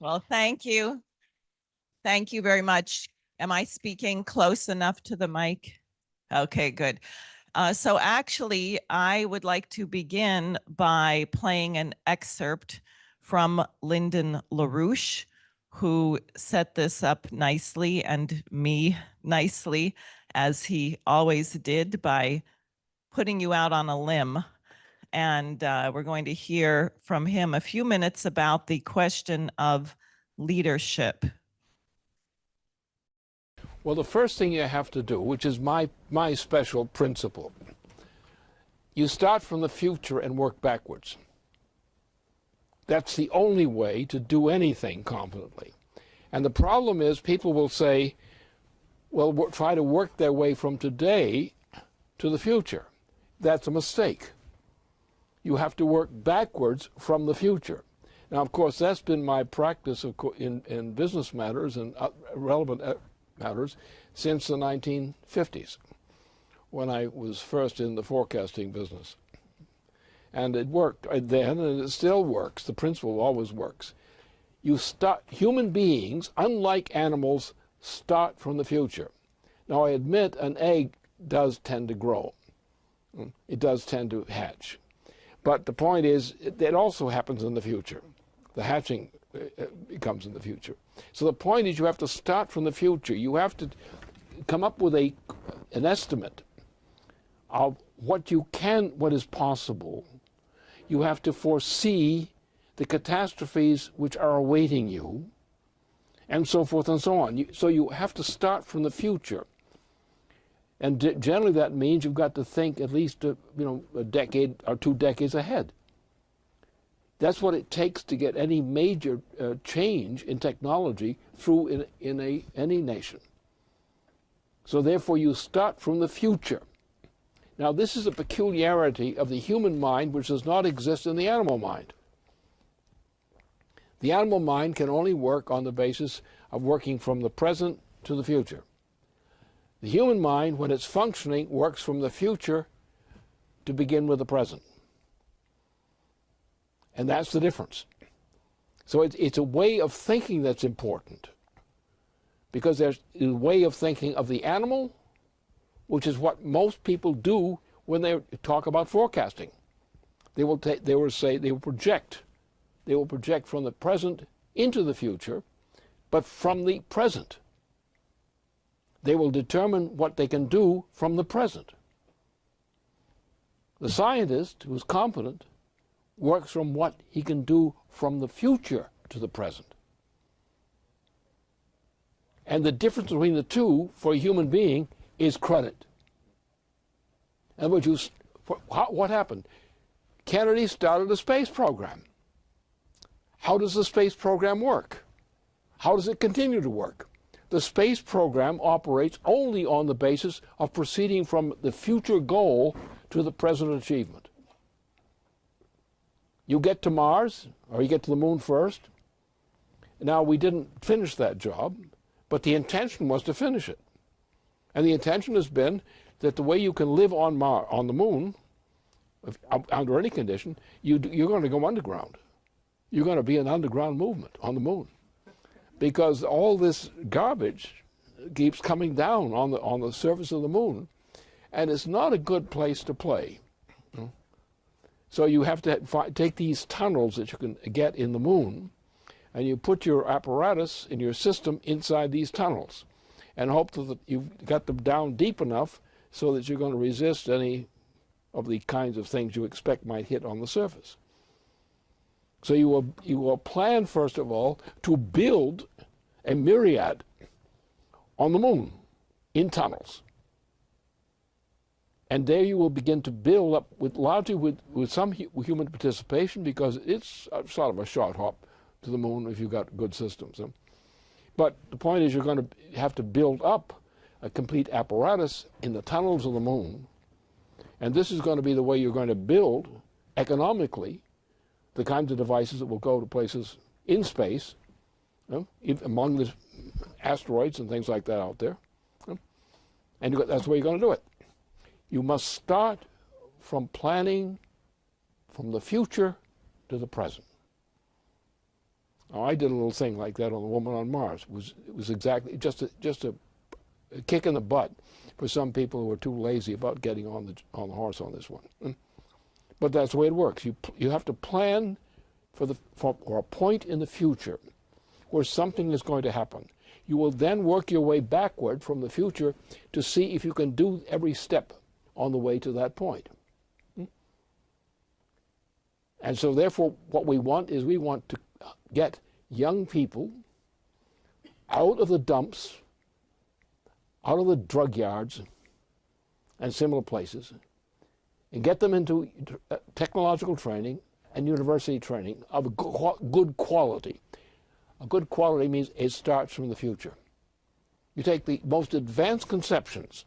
Well, thank you. Thank you very much. Am I speaking close enough to the mic? Okay, good. So actually, I would like to begin by playing an excerpt from Lyndon LaRouche, who set this up nicely and me nicely, as he always did, by putting you out on a limb. And we're going to hear from him a few minutes about the question of leadership. Well, the first thing you have to do, which is my special principle, you start from the future and work backwards. That's the only way to do anything competently. And the problem is people will say, well, try to work their way from today to the future. That's a mistake. You have to work backwards from the future. Now, of course, that's been my practice in business matters and relevant matters since the 1950s, when I was first in the forecasting business. And it worked then, and it still works. The principle always works. Human beings, unlike animals, start from the future. Now, I admit an egg does tend to grow. It does tend to hatch. But the point is, it also happens in the future. The hatching comes in the future. So the point is, you have to start from the future. You have to come up with an estimate of what is possible. You have to foresee the catastrophes which are awaiting you, and so forth and so on. So you have to start from the future. And generally that means you've got to think at least a decade or 2 decades ahead. That's what it takes to get any major change in technology through in any nation. So therefore you start from the future. Now this is a peculiarity of the human mind which does not exist in the animal mind. The animal mind can only work on the basis of working from the present to the future. The human mind, when it's functioning, works from the future to begin with the present. And that's the difference. So it's a way of thinking that's important, because there's a way of thinking of the animal, which is what most people do when they talk about forecasting. They will project from the present into the future, but from the present. They will determine what they can do from the present. The scientist, who's competent, works from what he can do from the future to the present. And the difference between the two for a human being is credit. In other words, what happened? Kennedy started a space program. How does the space program work? How does it continue to work? The space program operates only on the basis of proceeding from the future goal to the present achievement. You get to Mars, or you get to the moon first. Now, we didn't finish that job, but the intention was to finish it. And the intention has been that the way you can live on the moon, under any condition, you're going to go underground. You're going to be an underground movement on the moon, because all this garbage keeps coming down on the surface of the moon, and it's not a good place to play. So you have to take these tunnels that you can get in the moon, and you put your apparatus in your system inside these tunnels, and hope that you've got them down deep enough so that you're going to resist any of the kinds of things you expect might hit on the surface. So you will plan, first of all, to build a myriad on the moon in tunnels. And there you will begin to build up largely with some human participation, because it's sort of a short hop to the moon if you've got good systems. But the point is, you're going to have to build up a complete apparatus in the tunnels of the moon. And this is going to be the way you're going to build economically the kinds of devices that will go to places in space, among the asteroids and things like that out there. And that's the way you're going to do it. You must start from planning from the future to the present. Now, I did a little thing like that on the Woman on Mars. It was exactly just a kick in the butt for some people who were too lazy about getting on the horse on this one. But that's the way it works. You have to plan for a point in the future where something is going to happen. You will then work your way backward from the future to see if you can do every step on the way to that point. And so therefore what we want to get young people out of the dumps, out of the drug yards and similar places, and get them into technological training and university training of good quality. A good quality means it starts from the future. You take the most advanced conceptions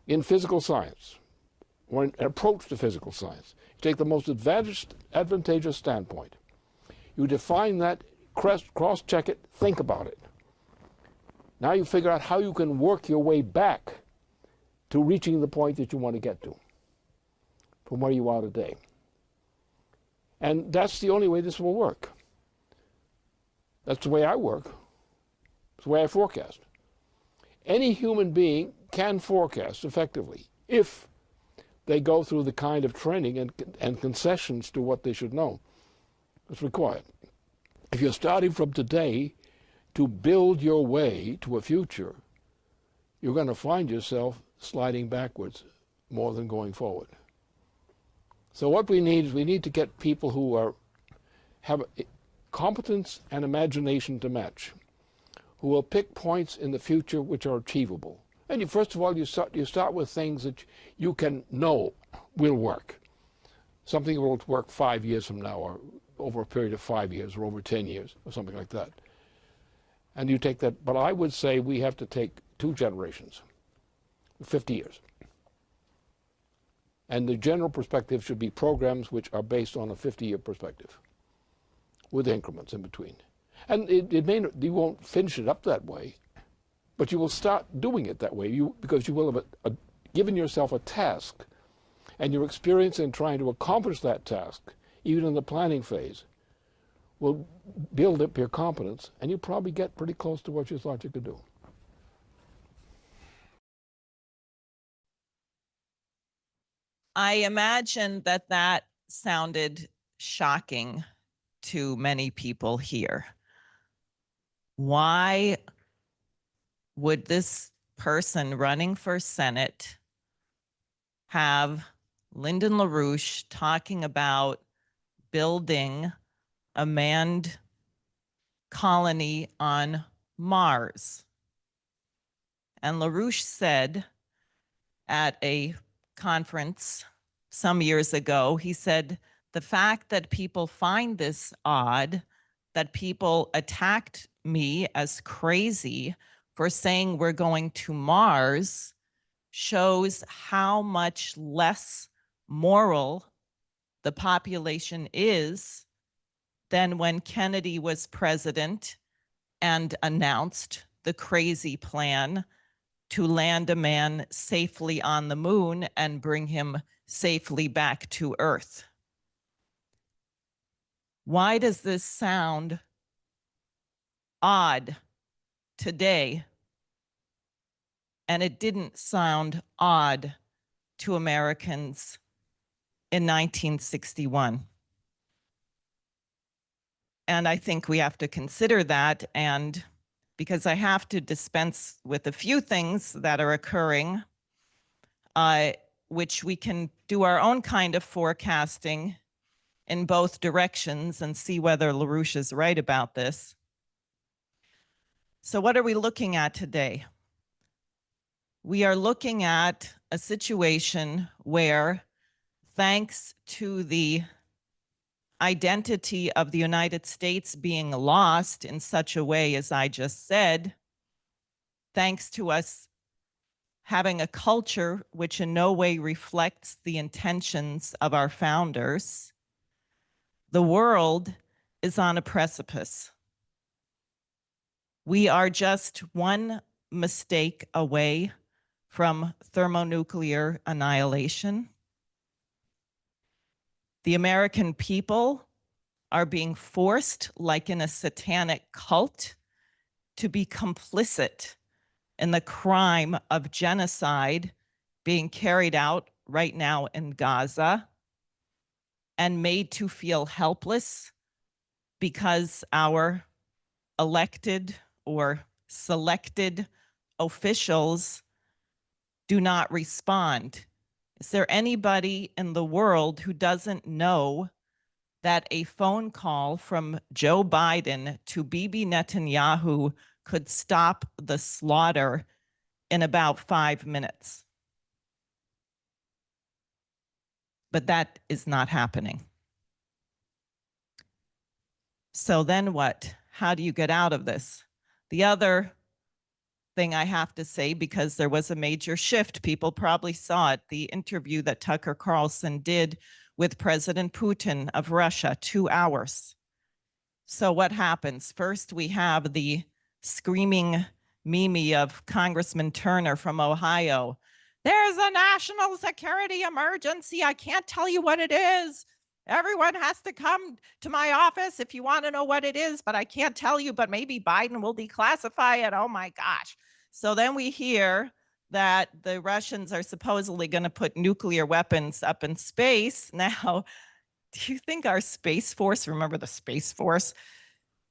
in physical science, or an approach to physical science. You take the most advantageous standpoint. You define that, cross-check it, think about it. Now you figure out how you can work your way back to reaching the point that you want to get to from where you are today. And that's the only way this will work. That's the way I work. It's the way I forecast. Any human being can forecast effectively if they go through the kind of training and concessions to what they should know that's required. If you're starting from today to build your way to a future, you're going to find yourself sliding backwards more than going forward. So what we need to get people who have competence and imagination to match, who will pick points in the future which are achievable. And first of all, you start with things that you can know will work. Something that will work 5 years from now, or over a period of 5 years, or over 10 years, or something like that. And you take that, but I would say we have to take 2 generations, 50 years. And the general perspective should be programs which are based on a 50-year perspective, with increments in between. And you won't finish it up that way, but you will start doing it that way because you will have given yourself a task, and your experience in trying to accomplish that task, even in the planning phase, will build up your competence, and you probably get pretty close to what you thought you could do. I imagine that sounded shocking to many people here. Why would this person running for Senate have Lyndon LaRouche talking about building a manned colony on Mars? And LaRouche said at a conference some years ago, he said, the fact that people find this odd, that people attacked me as crazy for saying we're going to Mars, shows how much less moral the population is than when Kennedy was president and announced the crazy plan to land a man safely on the moon and bring him safely back to Earth. Why does this sound odd today? And it didn't sound odd to Americans in 1961. And I think we have to consider that, and because I have to dispense with a few things that are occurring, which we can do our own kind of forecasting in both directions and see whether LaRouche is right about this. So what are we looking at today? We are looking at a situation where, thanks to the identity of the United States being lost in such a way as I just said, thanks to us having a culture which in no way reflects the intentions of our founders, the world is on a precipice. We are just one mistake away from thermonuclear annihilation. The American people are being forced, like in a satanic cult, to be complicit in the crime of genocide being carried out right now in Gaza, and made to feel helpless because our elected or selected officials do not respond. Is there anybody in the world who doesn't know that a phone call from Joe Biden to Bibi Netanyahu could stop the slaughter in about 5 minutes? But that is not happening. So then what? How do you get out of this? The other thing I have to say, because there was a major shift, people probably saw it, the interview that Tucker Carlson did with President Putin of Russia, 2 hours. So what happens? First, we have the screaming Mimi of Congressman Turner from Ohio. There's a national security emergency. I can't tell you what it is. Everyone has to come to my office if you want to know what it is, but I can't tell you, but maybe Biden will declassify it. Oh my gosh. So then we hear that the Russians are supposedly going to put nuclear weapons up in space. Now, do you think our Space Force, remember the Space Force,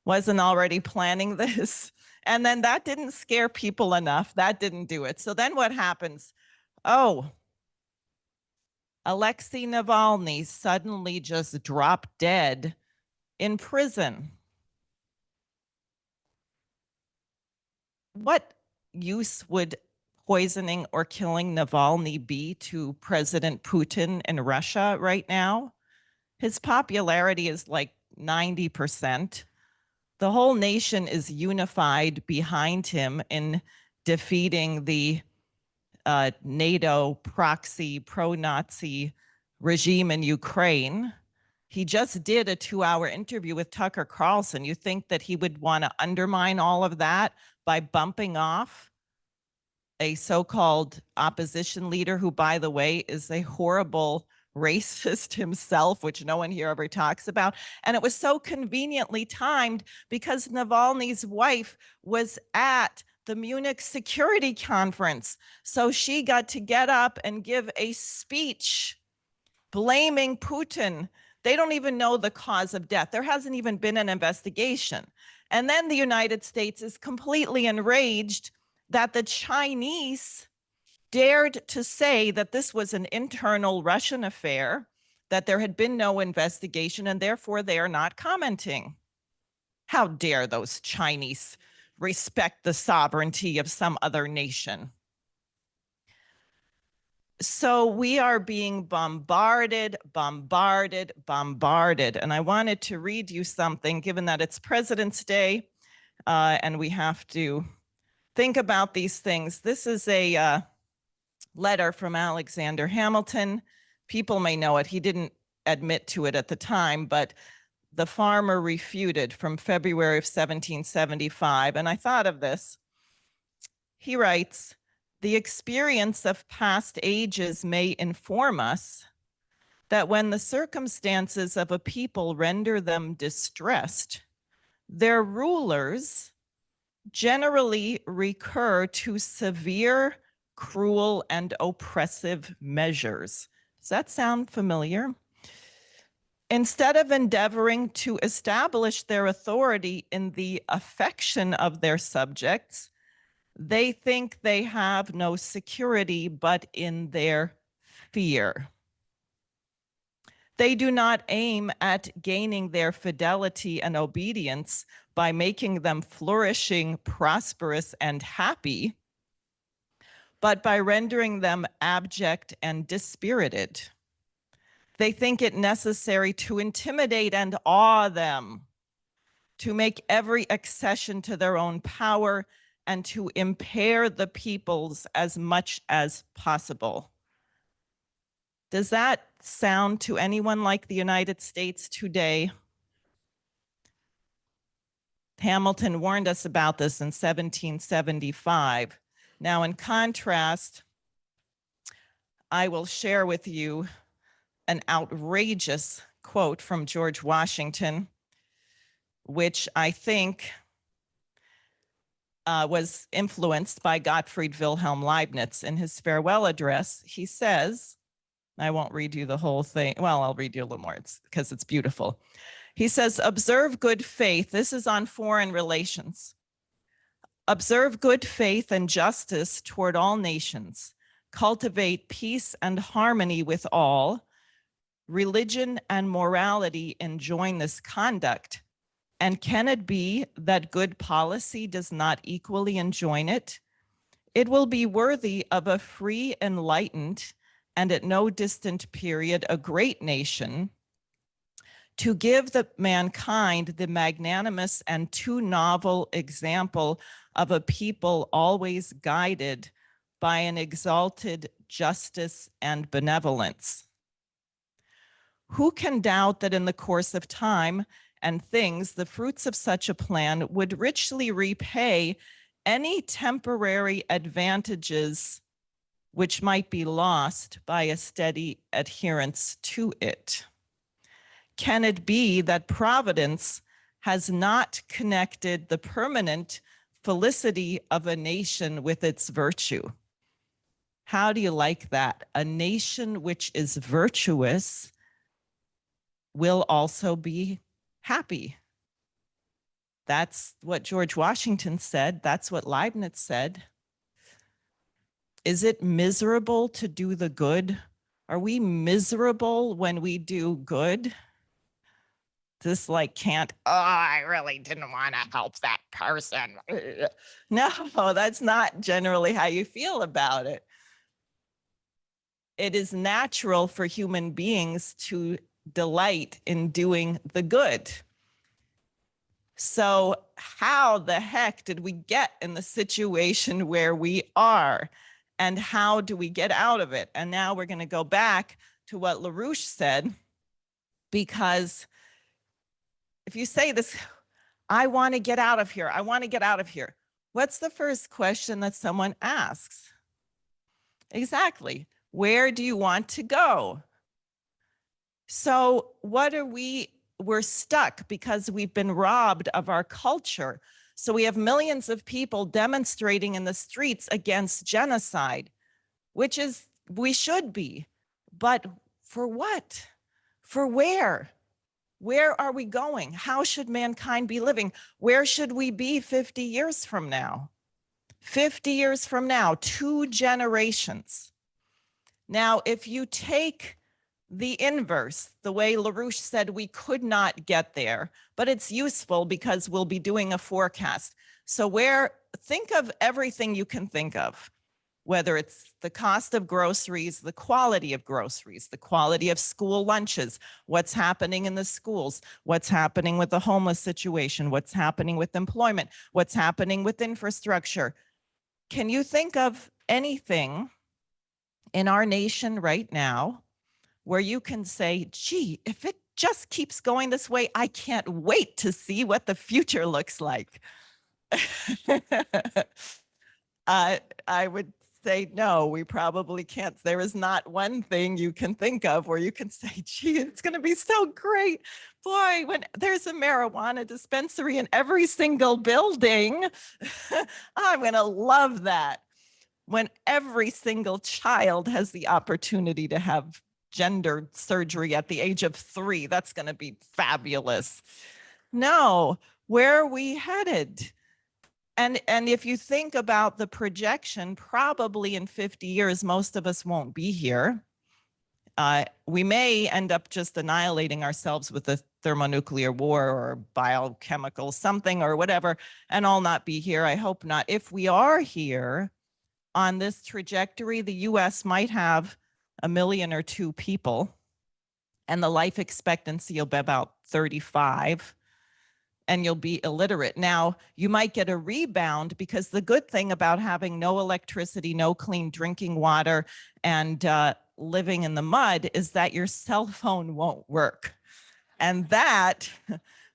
wasn't already planning this? And then that didn't scare people enough. That didn't do it. So then what happens? Oh, Alexei Navalny suddenly just dropped dead in prison. What use would poisoning or killing Navalny be to President Putin in Russia right now? His popularity is like 90%. The whole nation is unified behind him in defeating the NATO proxy pro-Nazi regime in Ukraine. He just did a 2-hour interview with Tucker Carlson. You think that he would want to undermine all of that by bumping off a so-called opposition leader who, by the way, is a horrible racist himself, which no one here ever talks about. And it was so conveniently timed because Navalny's wife was at the Munich Security Conference. So she got to get up and give a speech blaming Putin. They don't even know the cause of death. There hasn't even been an investigation. And then the United States is completely enraged that the Chinese dared to say that this was an internal Russian affair, that there had been no investigation, and therefore they are not commenting. How dare those Chinese respect the sovereignty of some other nation? So we are being bombarded. And I wanted to read you something, given that it's President's Day, and we have to think about these things. This is a letter from Alexander Hamilton. People may know it. He didn't admit to it at the time, but the farmer refuted, from February of 1775. And I thought of this. He writes, "The experience of past ages may inform us that when the circumstances of a people render them distressed, their rulers generally recur to severe, cruel, and oppressive measures." Does that sound familiar? "Instead of endeavoring to establish their authority in the affection of their subjects, they think they have no security but in their fear. They do not aim at gaining their fidelity and obedience by making them flourishing, prosperous, and happy, but by rendering them abject and dispirited. They think it necessary to intimidate and awe them, to make every accession to their own power, and to impair the peoples as much as possible." Does that sound to anyone like the United States today? Hamilton warned us about this in 1775. Now, in contrast, I will share with you an outrageous quote from George Washington, which I think was influenced by Gottfried Wilhelm Leibniz. In his farewell address, he says, I won't read you the whole thing. Well, I'll read you a little more because it's beautiful. He says, observe good faith. This is on foreign relations. Observe good faith and justice toward all nations. Cultivate peace and harmony with all. Religion and morality enjoin this conduct. And can it be that good policy does not equally enjoin it? It will be worthy of a free, enlightened, and at no distant period, a great nation, to give the mankind the magnanimous and too novel example of a people always guided by an exalted justice and benevolence. Who can doubt that in the course of time and things, the fruits of such a plan would richly repay any temporary advantages which might be lost by a steady adherence to it? Can it be that Providence has not connected the permanent felicity of a nation with its virtue? How do you like that? A nation which is virtuous will also be happy. That's what George Washington said. That's what Leibniz said. Is it miserable to do the good? Are we miserable when we do good? This like can't, oh, I really didn't want to help that person. No, that's not generally how you feel about it. It is natural for human beings to delight in doing the good. So how the heck did we get in the situation where we are? And how do we get out of it? And now we're going to go back to what LaRouche said, because if you say this, I want to get out of here, I want to get out of here, what's the first question that someone asks? Exactly. Where do you want to go? So what are we're stuck because we've been robbed of our culture. So we have millions of people demonstrating in the streets against genocide, which is, we should be, but for what? For where? Where are we going? How should mankind be living? Where should we be 50 years from now? 50 years from now, 2 generations. Now, if you take the inverse, the way LaRouche said we could not get there, but it's useful because we'll be doing a forecast. So think of everything you can think of, whether it's the cost of groceries, the quality of groceries, the quality of school lunches, what's happening in the schools, what's happening with the homeless situation, what's happening with employment, what's happening with infrastructure. Can you think of anything in our nation right now where you can say, gee, if it just keeps going this way, I can't wait to see what the future looks like? I would say, no, we probably can't. There is not one thing you can think of where you can say, gee, it's going to be so great. Boy, when there's a marijuana dispensary in every single building, I'm going to love that. When every single child has the opportunity to have gender surgery at the age of 3, that's going to be fabulous. No, where are we headed? And if you think about the projection, probably in 50 years, most of us won't be here. We may end up just annihilating ourselves with a thermonuclear war or biochemical something or whatever, and all not be here. I hope not. If we are here on this trajectory, the US might have 1 million or 2 people, and the life expectancy will be about 35. And you'll be illiterate. Now, you might get a rebound because the good thing about having no electricity, no clean drinking water, and living in the mud is that your cell phone won't work. And that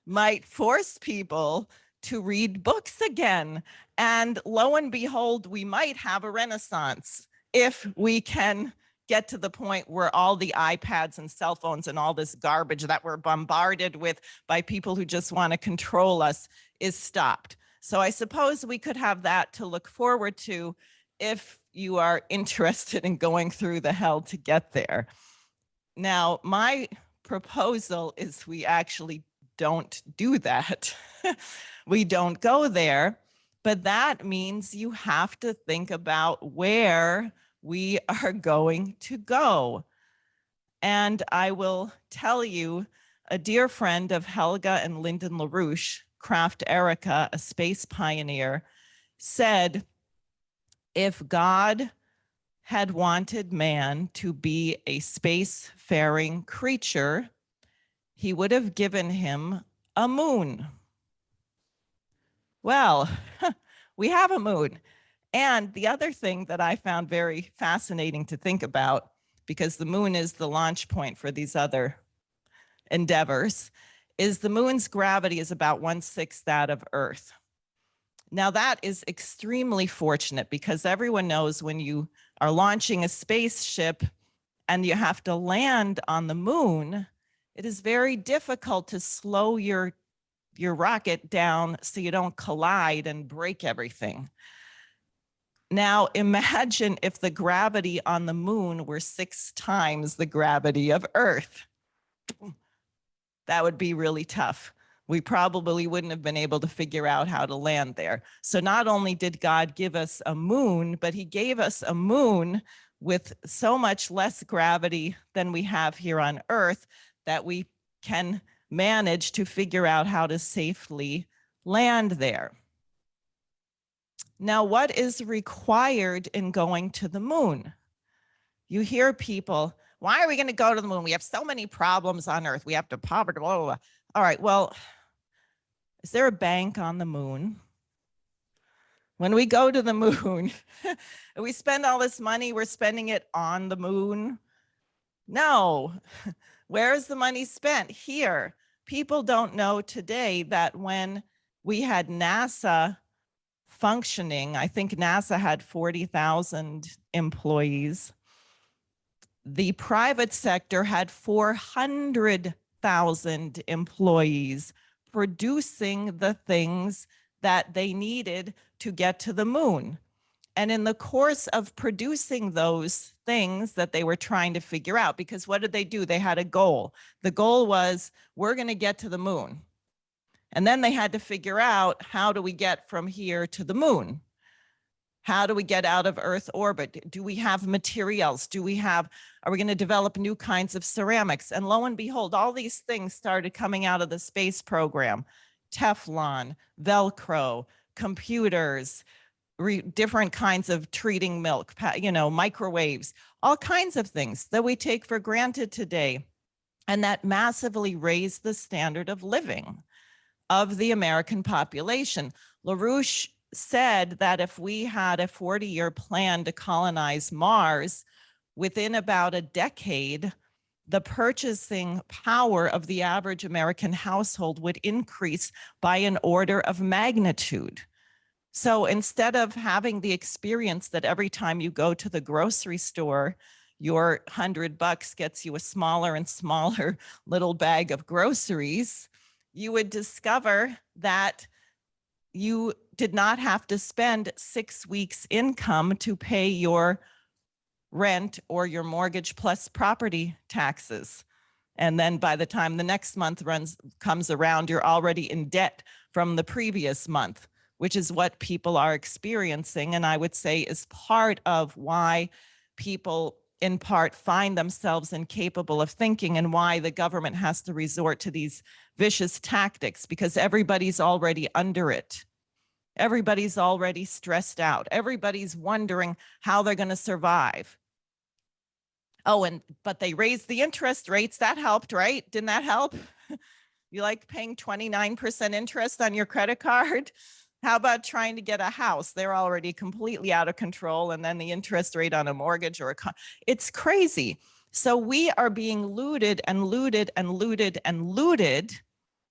might force people to read books again. And lo and behold, we might have a renaissance if we can get to the point where all the iPads and cell phones and all this garbage that we're bombarded with by people who just want to control us is stopped. So I suppose we could have that to look forward to if you are interested in going through the hell to get there. Now, my proposal is we actually don't do that. We don't go there, but that means you have to think about where we are going to go. And I will tell you, a dear friend of Helga and Lyndon LaRouche, Kraft Erica, a space pioneer, said, if God had wanted man to be a spacefaring creature, he would have given him a moon. Well, we have a moon. And the other thing that I found very fascinating to think about, because the moon is the launch point for these other endeavors, is the moon's gravity is about 1/6 that of Earth. Now that is extremely fortunate because everyone knows when you are launching a spaceship and you have to land on the moon, it is very difficult to slow your rocket down so you don't collide and break everything. Now imagine if the gravity on the moon were 6 times the gravity of Earth. That would be really tough. We probably wouldn't have been able to figure out how to land there. So not only did God give us a moon, but he gave us a moon with so much less gravity than we have here on Earth that we can manage to figure out how to safely land there. Now, what is required in going to the moon? You hear people, why are we going to go to the moon? We have so many problems on Earth. We have to poverty, blah, blah, blah. All right, well, is there a bank on the moon? When we go to the moon, we spend all this money, we're spending it on the moon? No. Where is the money spent? Here. People don't know today that when we had NASA functioning, I think NASA had 40,000 employees. The private sector had 400,000 employees producing the things that they needed to get to the moon. And in the course of producing those things that they were trying to figure out, because what did they do? They had a goal. The goal was, we're going to get to the moon. And then they had to figure out, how do we get from here to the moon? How do we get out of Earth orbit? Do we have materials? Are we going to develop new kinds of ceramics? And lo and behold, all these things started coming out of the space program. Teflon, Velcro, computers, different kinds of treating milk, microwaves, all kinds of things that we take for granted today. And that massively raised the standard of living of the American population. LaRouche said that if we had a 40-year plan to colonize Mars, within about a decade, the purchasing power of the average American household would increase by an order of magnitude. So instead of having the experience that every time you go to the grocery store, your $100 gets you a smaller and smaller little bag of groceries, you would discover that you did not have to spend 6 weeks' income to pay your rent or your mortgage plus property taxes. And then by the time the next month comes around, you're already in debt from the previous month, which is what people are experiencing. And I would say is part of why people in part find themselves incapable of thinking and why the government has to resort to these vicious tactics, because everybody's already under it. Everybody's already stressed out. Everybody's wondering how they're going to survive. Oh, but they raised the interest rates. That helped, right? Didn't that help? You like paying 29% interest on your credit card? How about trying to get a house? They're already completely out of control. And then the interest rate on a mortgage or it's crazy. So we are being looted and looted and looted and looted.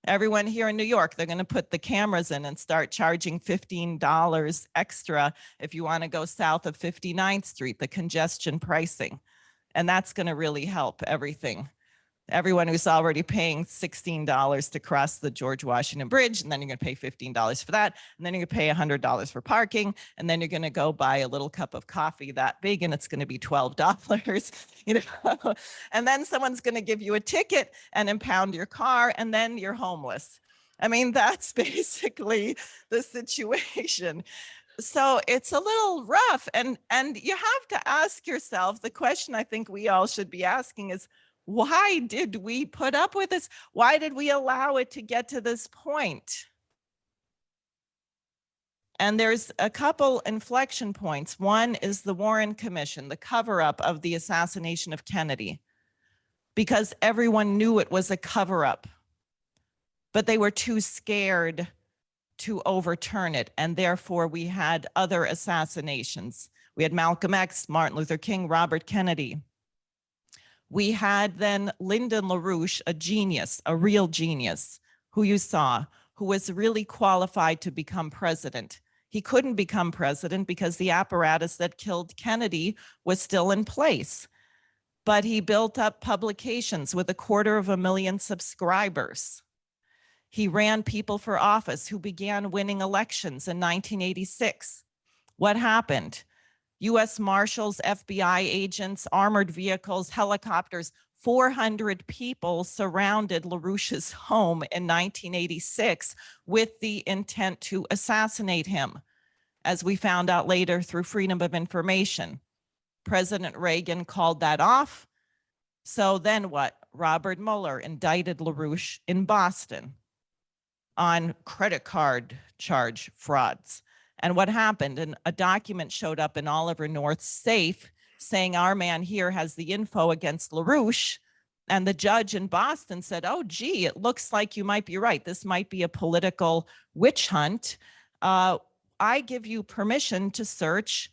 Everyone here in New York, they're going to put the cameras in and start charging $15 extra if you want to go south of 59th Street, the congestion pricing. And that's going to really help everything. Everyone who's already paying $16 to cross the George Washington Bridge, and then you're going to pay $15 for that, and then you're going to pay $100 for parking, and then you're going to go buy a little cup of coffee that big, and it's going to be $12, you know, and then someone's going to give you a ticket and impound your car, and then you're homeless. I mean, that's basically the situation. So it's a little rough, and you have to ask yourself, the question I think we all should be asking is, why did we put up with this? Why did we allow it to get to this point? And there's a couple inflection points. One is the Warren Commission, the cover-up of the assassination of Kennedy, because everyone knew it was a cover-up, but they were too scared to overturn it. And therefore we had other assassinations. We had Malcolm X, Martin Luther King, Robert Kennedy. We had then Lyndon LaRouche, a genius, a real genius, who you saw, who was really qualified to become president. He couldn't become president because the apparatus that killed Kennedy was still in place. But he built up publications with 250,000 subscribers. He ran people for office who began winning elections in 1986. What happened? US Marshals, FBI agents, armored vehicles, helicopters, 400 people surrounded LaRouche's home in 1986 with the intent to assassinate him, as we found out later through Freedom of Information. President Reagan called that off. So then what? Robert Mueller indicted LaRouche in Boston on credit card charge frauds. And what happened? And a document showed up in Oliver North's safe saying our man here has the info against LaRouche. And the judge in Boston said, oh, gee, it looks like you might be right. This might be a political witch hunt. I give you permission to search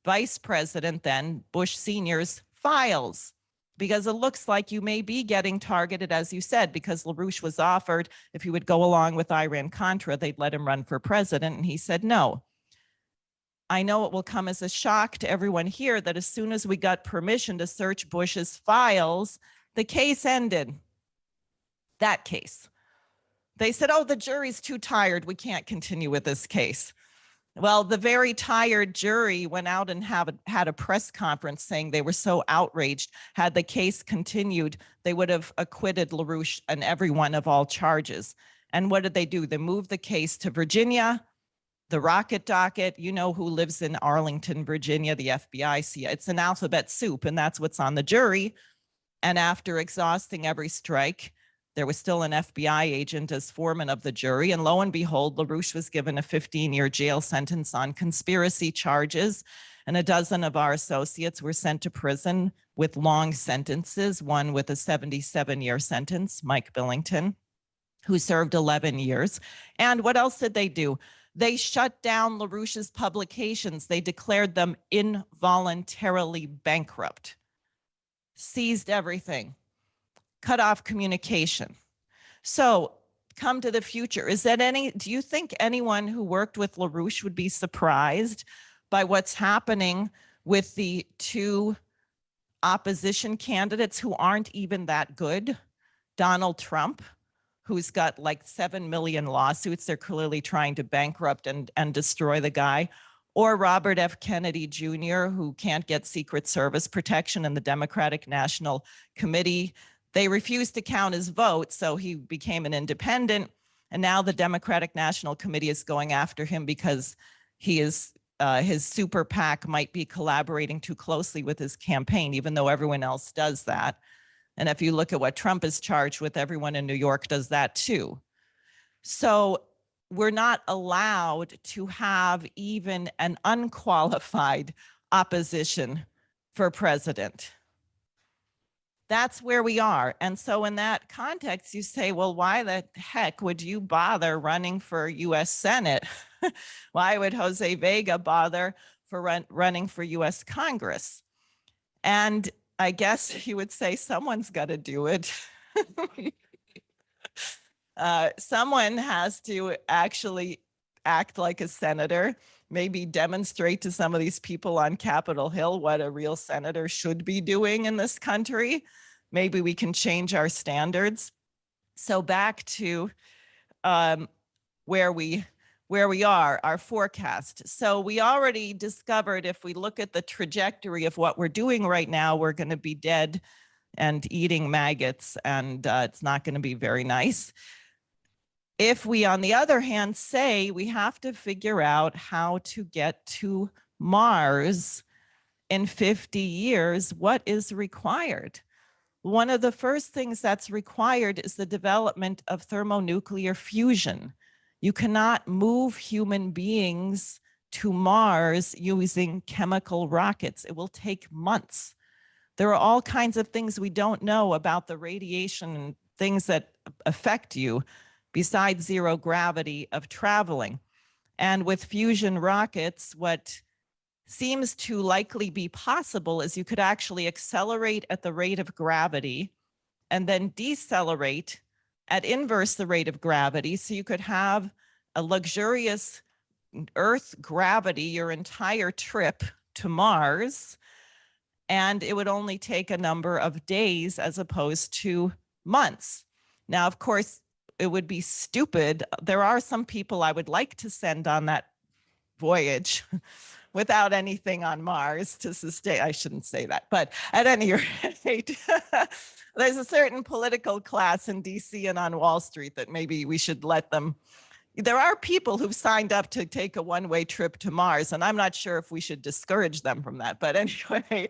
Vice President then Bush Sr.'s files, because it looks like you may be getting targeted, as you said, because LaRouche was offered, if he would go along with Iran-Contra, they'd let him run for president. And he said, no. I know it will come as a shock to everyone here that as soon as we got permission to search Bush's files, the case ended. That case. They said, oh, the jury's too tired. We can't continue with this case. Well, the very tired jury went out and had a press conference saying they were so outraged. Had the case continued, they would have acquitted LaRouche and everyone of all charges. And what did they do? They moved the case to Virginia, the Rocket Docket. You know who lives in Arlington, Virginia, the FBI. See, it's an alphabet soup, and that's what's on the jury. And after exhausting every strike, there was still an FBI agent as foreman of the jury. And lo and behold, LaRouche was given a 15-year jail sentence on conspiracy charges. And a dozen of our associates were sent to prison with long sentences, one with a 77-year sentence, Mike Billington, who served 11 years. And what else did they do? They shut down LaRouche's publications. They declared them involuntarily bankrupt, seized everything, cut off communication. So come to the future. Do you think anyone who worked with LaRouche would be surprised by what's happening with the two opposition candidates who aren't even that good? Donald Trump, who's got like 7 million lawsuits. They're clearly trying to bankrupt and destroy the guy. Or Robert F. Kennedy Jr., who can't get Secret Service protection in the Democratic National Committee. They refused to count his vote, so he became an independent. And now the Democratic National Committee is going after him because he is his super PAC might be collaborating too closely with his campaign, even though everyone else does that. And if you look at what Trump is charged with, everyone in New York does that too. So we're not allowed to have even an unqualified opposition for president. That's where we are. And so in that context, you say, well, why the heck would you bother running for US Senate? Why would Jose Vega bother for running for US Congress? And I guess you would say someone's got to do it. Someone has to actually act like a senator, maybe demonstrate to some of these people on Capitol Hill what a real senator should be doing in this country. Maybe we can change our standards. So back to where we are, our forecast. So we already discovered, if we look at the trajectory of what we're doing right now, we're going to be dead and eating maggots, and it's not going to be very nice. If we, on the other hand, say we have to figure out how to get to Mars in 50 years, what is required? One of the first things that's required is the development of thermonuclear fusion. You cannot move human beings to Mars using chemical rockets. It will take months. There are all kinds of things we don't know about the radiation and things that affect you besides zero gravity of traveling. And with fusion rockets, what seems to likely be possible is you could actually accelerate at the rate of gravity and then decelerate at inverse the rate of gravity. So you could have a luxurious Earth gravity your entire trip to Mars, and it would only take a number of days as opposed to months. Now, of course, it would be stupid. There are some people I would like to send on that voyage without anything on Mars to sustain. I shouldn't say that, but at any rate, there's a certain political class in DC and on Wall Street that maybe we should let them. There are people who've signed up to take a one-way trip to Mars, and I'm not sure if we should discourage them from that. But anyway,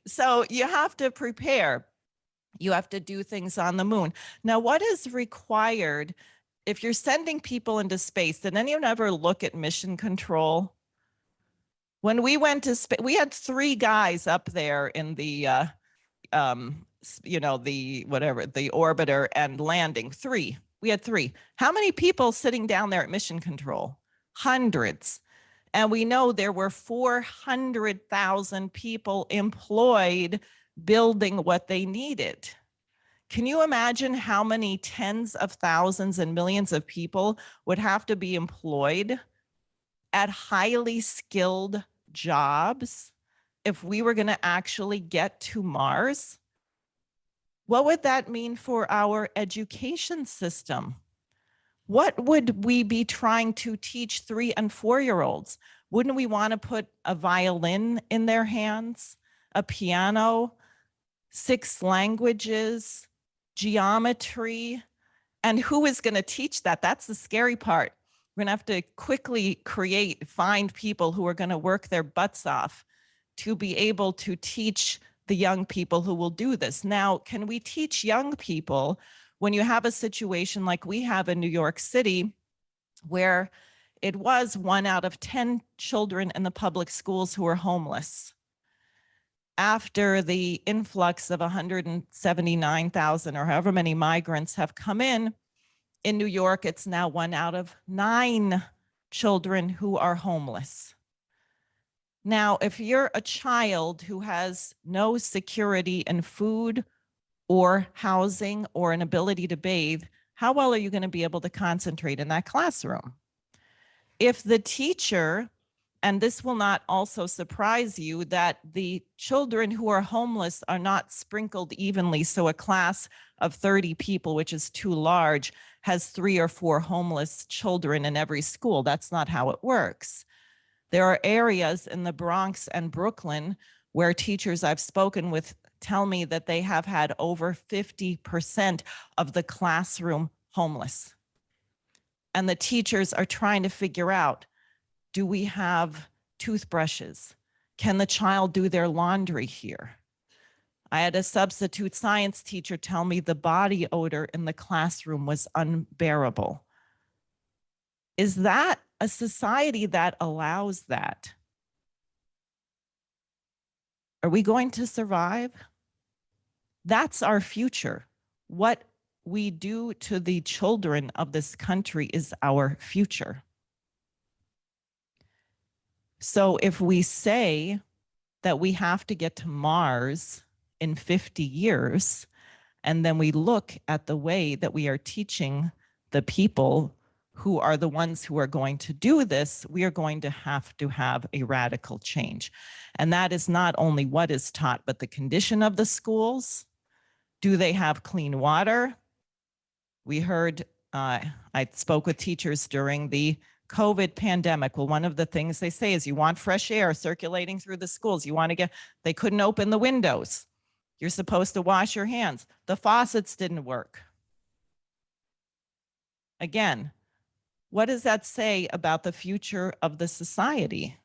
so you have to prepare. You have to do things on the moon. Now, what is required if you're sending people into space? Did anyone ever look at mission control? When we went to space, we had 3 guys up there in the, you know, the whatever, the orbiter and landing. 3. We had 3. How many people sitting down there at mission control? Hundreds. And we know there were 400,000 people employed building what they needed. Can you imagine how many tens of thousands and millions of people would have to be employed at highly skilled jobs if we were going to actually get to Mars? What would that mean for our education system? What would we be trying to teach 3- and 4-year-olds? Wouldn't we want to put a violin in their hands, a piano, 6 languages, geometry? And who is going to teach that? That's the scary part. We're going to have to quickly find people who are going to work their butts off to be able to teach the young people who will do this. Now, can we teach young people when you have a situation like we have in New York City, where it was 1 out of 10 children in the public schools who are homeless? After the influx of 179,000 or however many migrants have come in New York, it's now 1 out of 9 children who are homeless. Now, if you're a child who has no security in food or housing or an ability to bathe, how well are you going to be able to concentrate in that classroom? If the teacher, and this will not also surprise you, that the children who are homeless are not sprinkled evenly, so a class of 30 people, which is too large, has 3 or 4 homeless children in every school. That's not how it works. There are areas in the Bronx and Brooklyn where teachers I've spoken with tell me that they have had over 50% of the classroom homeless. And the teachers are trying to figure out, do we have toothbrushes? Can the child do their laundry here? I had a substitute science teacher tell me the body odor in the classroom was unbearable. Is that a society that allows that? Are we going to survive? That's our future. What we do to the children of this country is our future. So if we say that we have to get to Mars in 50 years, and then we look at the way that we are teaching the people who are the ones who are going to do this, we are going to have a radical change. And that is not only what is taught, but the condition of the schools. Do they have clean water? We heard, I spoke with teachers during the COVID pandemic. Well, one of the things they say is you want fresh air circulating through the schools. You want to they couldn't open the windows. You're supposed to wash your hands. The faucets didn't work. Again, what does that say about the future of the society?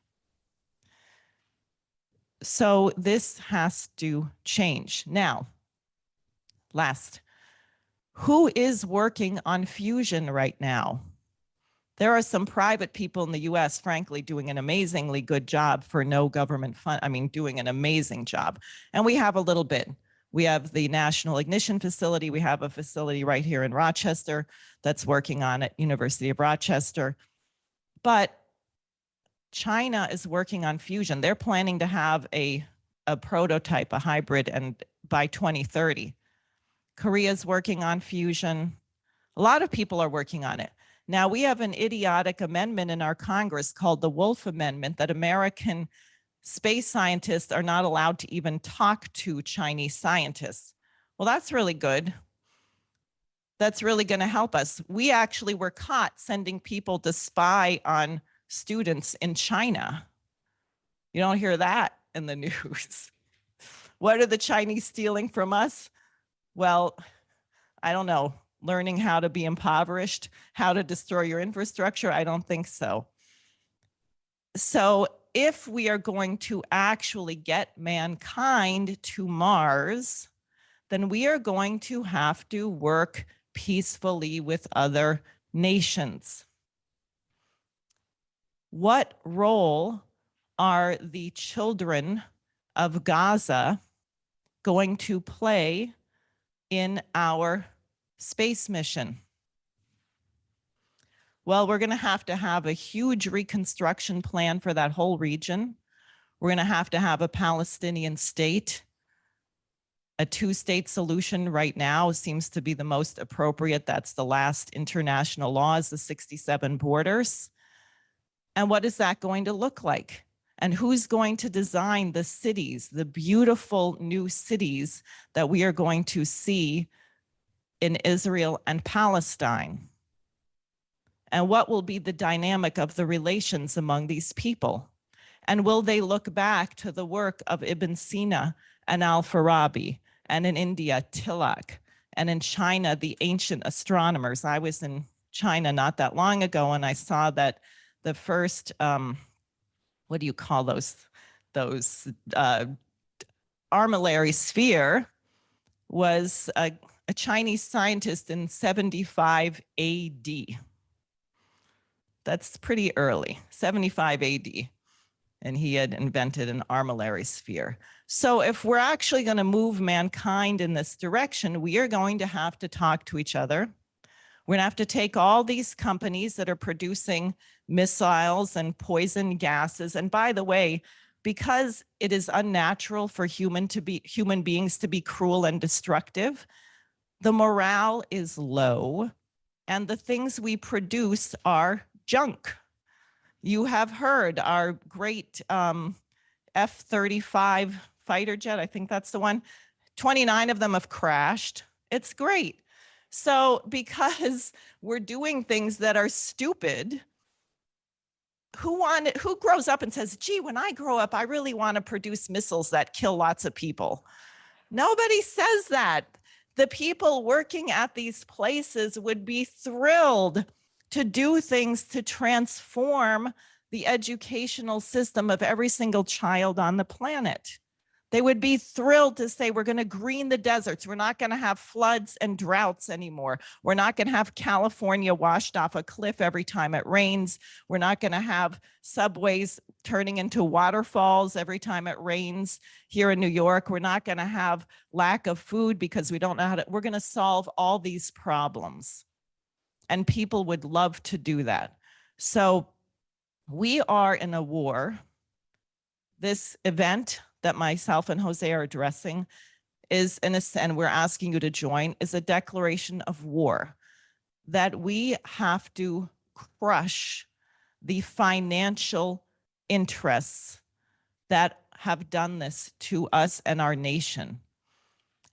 So this has to change. Now, last, who is working on fusion right now? There are some private people in the US, frankly, doing an amazingly good job for no government fund. I mean, doing an amazing job. And we have a little bit. We have the National Ignition Facility. We have a facility right here in Rochester that's working on it, University of Rochester. But China is working on fusion. They're planning to have a prototype, a hybrid, and by 2030. Korea's working on fusion. A lot of people are working on it. Now, we have an idiotic amendment in our Congress called the Wolf Amendment that American space scientists are not allowed to even talk to Chinese scientists. Well, that's really good. That's really going to help us. We actually were caught sending people to spy on students in China. You don't hear that in the news. What are the Chinese stealing from us? Well, I don't know. Learning how to be impoverished, how to destroy your infrastructure? I don't think so. So if we are going to actually get mankind to Mars, then we are going to have to work peacefully with other nations. What role are the children of Gaza going to play in our space mission? Well, we're going to have a huge reconstruction plan for that whole region. We're going to have a Palestinian state. A two-state solution right now seems to be the most appropriate. That's the last international law, is the 67 borders. And what is that going to look like? And who's going to design the cities, the beautiful new cities that we are going to see in Israel and Palestine? And what will be the dynamic of the relations among these people? And will they look back to the work of Ibn Sina and Al-Farabi, and in India, Tilak, and in China, the ancient astronomers? I was in China not that long ago, and I saw that the first, what do you call those armillary sphere was a Chinese scientist in 75 AD. That's pretty early, 75 AD. And he had invented an armillary sphere. So if we're actually going to move mankind in this direction, we are going to have to talk to each other. We're going to have to take all these companies that are producing missiles and poison gases. And by the way, because it is unnatural for human beings to be cruel and destructive, the morale is low, and the things we produce are junk. You have heard our great F-35 fighter jet, I think that's the one, 29 of them have crashed. It's great. So because we're doing things that are stupid, who grows up and says, gee, when I grow up, I really want to produce missiles that kill lots of people? Nobody says that. The people working at these places would be thrilled to do things to transform the educational system of every single child on the planet. They would be thrilled to say, we're going to green the deserts. We're not going to have floods and droughts anymore. We're not going to have California washed off a cliff every time it rains. We're not going to have subways turning into waterfalls every time it rains here in New York. We're not going to have lack of food because we don't know how to. We're going to solve all these problems. And people would love to do that. So we are in a war. This event that myself and Jose are addressing is, and we're asking you to join, is a declaration of war, that we have to crush the financial interests that have done this to us and our nation.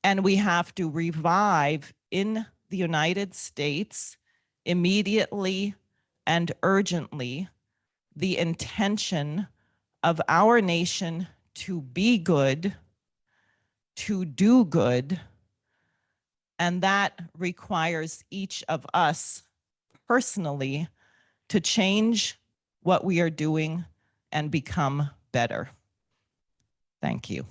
And we have to revive in the United States immediately and urgently the intention of our nation to be good, to do good, and that requires each of us personally to change what we are doing and become better. Thank you.